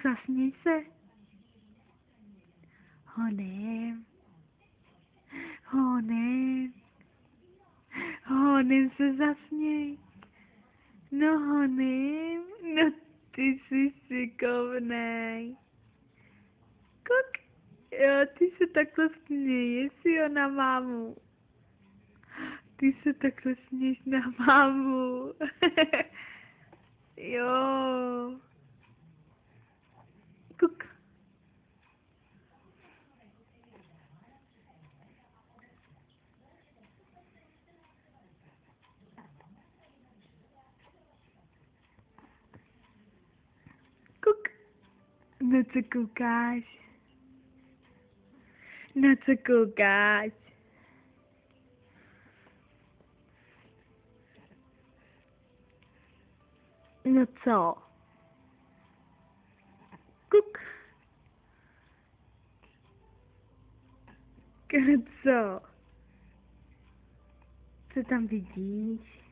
zasněj se. Honem. Honem. Honem se zasněj. No honem, no ty jsi šikovnej. Kuk, jo, ty se takhle směješ, jo, na mámu. Ty se takhle směješ na mámu. Jo. Kuk. Kuk. Na co koukáš? Na co koukáš? No co? Kuk. Co? Co tam vidíš?